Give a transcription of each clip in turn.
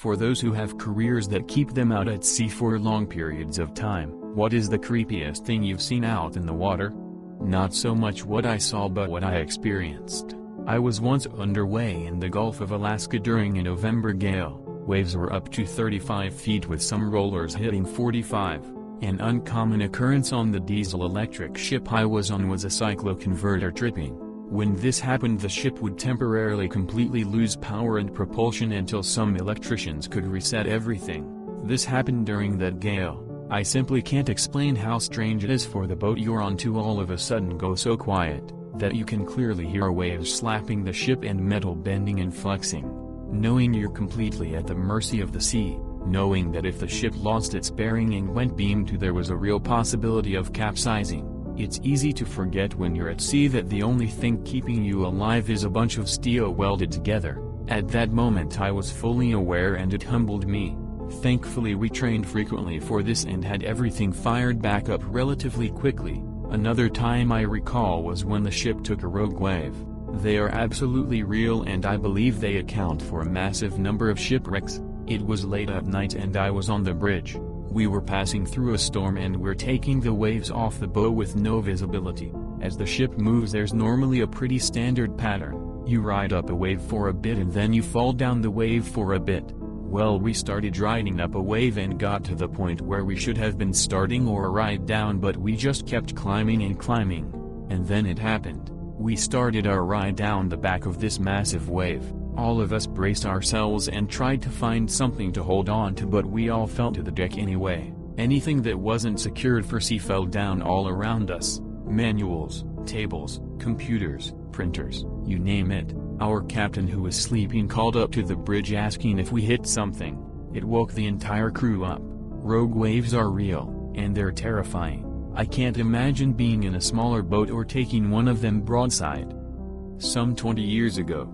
For those who have careers that keep them out at sea for long periods of time, what is the creepiest thing you've seen out in the water? Not so much what I saw but what I experienced. I was once underway in the Gulf of Alaska during a November gale. Waves were up to 35 feet with some rollers hitting 45. An uncommon occurrence on the diesel-electric ship I was on was a cycloconverter tripping. When this happened, the ship would temporarily completely lose power and propulsion until some electricians could reset everything. This happened during that gale. I simply can't explain how strange it is for the boat you're on to all of a sudden go so quiet, that you can clearly hear waves slapping the ship and metal bending and flexing. Knowing you're completely at the mercy of the sea, knowing that if the ship lost its bearing and went beam to there was a real possibility of capsizing. It's easy to forget when you're at sea that the only thing keeping you alive is a bunch of steel welded together. At that moment I was fully aware and it humbled me. Thankfully we trained frequently for this and had everything fired back up relatively quickly. Another time I recall was when the ship took a rogue wave. They are absolutely real and I believe they account for a massive number of shipwrecks. It was late at night and I was on the bridge. We were passing through a storm and we're taking the waves off the bow with no visibility. As the ship moves there's normally a pretty standard pattern. You ride up a wave for a bit and then you fall down the wave for a bit. Well, we started riding up a wave and got to the point where we should have been starting or ride down, but we just kept climbing and climbing. And then it happened. We started our ride down the back of this massive wave. All of us braced ourselves and tried to find something to hold on to, but we all fell to the deck anyway. Anything that wasn't secured for sea fell down all around us. Manuals, tables, computers, printers, you name it. Our captain, who was sleeping, called up to the bridge asking if we hit something. It woke the entire crew up. Rogue waves are real, and they're terrifying. I can't imagine being in a smaller boat or taking one of them broadside. Some 20 years ago,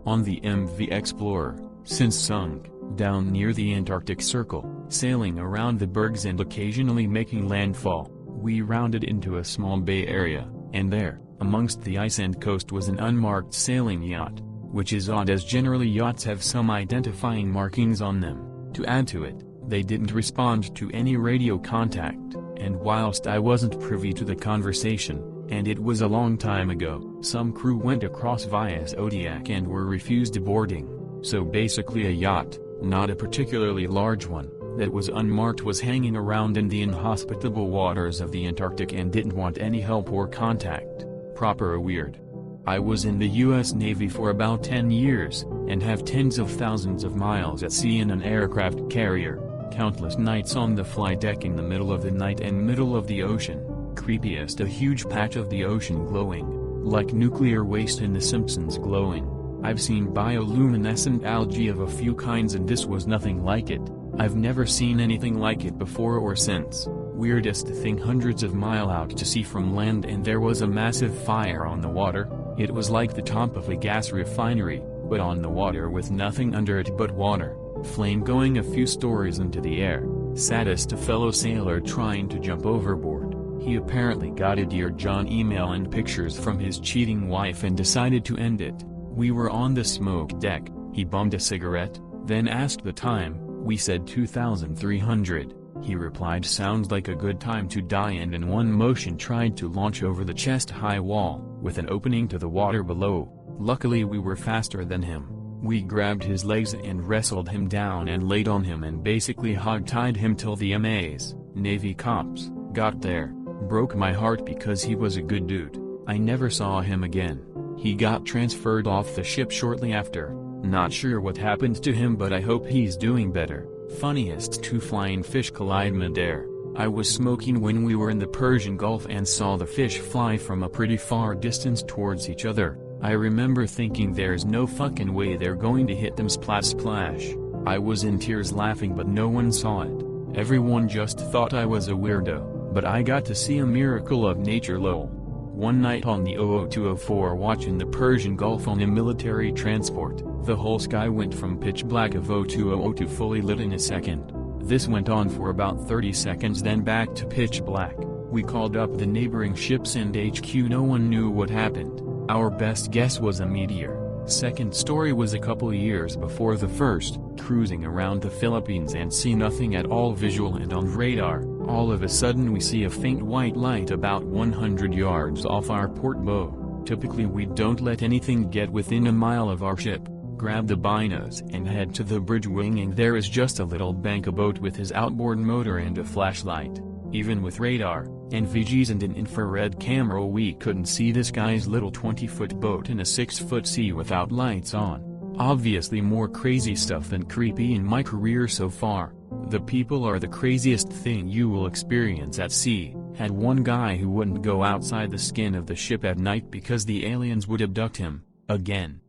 on the MV Explorer, since sunk, down near the Antarctic Circle, sailing around the bergs and occasionally making landfall, we rounded into a small bay area, and there, amongst the ice and coast was an unmarked sailing yacht, which is odd as generally yachts have some identifying markings on them. To add to it, they didn't respond to any radio contact, and whilst I wasn't privy to the conversation, and it was a long time ago, some crew went across via Zodiac and were refused boarding. So basically a yacht, not a particularly large one, that was unmarked was hanging around in the inhospitable waters of the Antarctic and didn't want any help or contact. Proper weird. I was in the US Navy for about 10 years, and have tens of thousands of miles at sea in an aircraft carrier, countless nights on the flight deck in the middle of the night and middle of the ocean. Creepiest, a huge patch of the ocean glowing, like nuclear waste in The Simpsons glowing. I've seen bioluminescent algae of a few kinds and this was nothing like it. I've never seen anything like it before or since. Weirdest thing, hundreds of miles out to sea from land and there was a massive fire on the water. It was like the top of a gas refinery, but on the water with nothing under it but water. Flame going a few stories into the air. Saddest, a fellow sailor trying to jump overboard. He apparently got a Dear John email and pictures from his cheating wife and decided to end it. We were on the smoke deck, he bummed a cigarette, then asked the time. We said 2300. He replied, sounds like a good time to die, and in one motion tried to launch over the chest-high wall, with an opening to the water below. Luckily we were faster than him. We grabbed his legs and wrestled him down and laid on him and basically hog-tied him till the MAs, Navy cops, got there. Broke my heart because he was a good dude. I never saw him again. He got transferred off the ship shortly after. Not sure what happened to him, but I hope he's doing better. Funniest, two flying fish collide midair. I was smoking when we were in the Persian Gulf and saw the fish fly from a pretty far distance towards each other. I remember thinking there's no fucking way they're going to hit them, splash splash. I was in tears laughing but no one saw it. Everyone just thought I was a weirdo, but I got to see a miracle of nature lol. One night on the 00204 watch in the Persian Gulf on a military transport, the whole sky went from pitch black of 0200 to fully lit in a second. This went on for about 30 seconds, then back to pitch black. We called up the neighboring ships and HQ. No one knew what happened. Our best guess was a meteor. Second story was a couple years before the first, cruising around the Philippines and see nothing at all visual and on radar. All of a sudden we see a faint white light about 100 yards off our port bow. Typically we don't let anything get within a mile of our ship. Grab the binos and head to the bridge winging. There is just a little bank boat with his outboard motor and a flashlight. Even with radar, NVGs and an infrared camera we couldn't see this guy's little 20-foot boat in a 6-foot sea without lights on. Obviously more crazy stuff than creepy in my career so far. The people are the craziest thing you will experience at sea. Had one guy who wouldn't go outside the skin of the ship at night because the aliens would abduct him, again.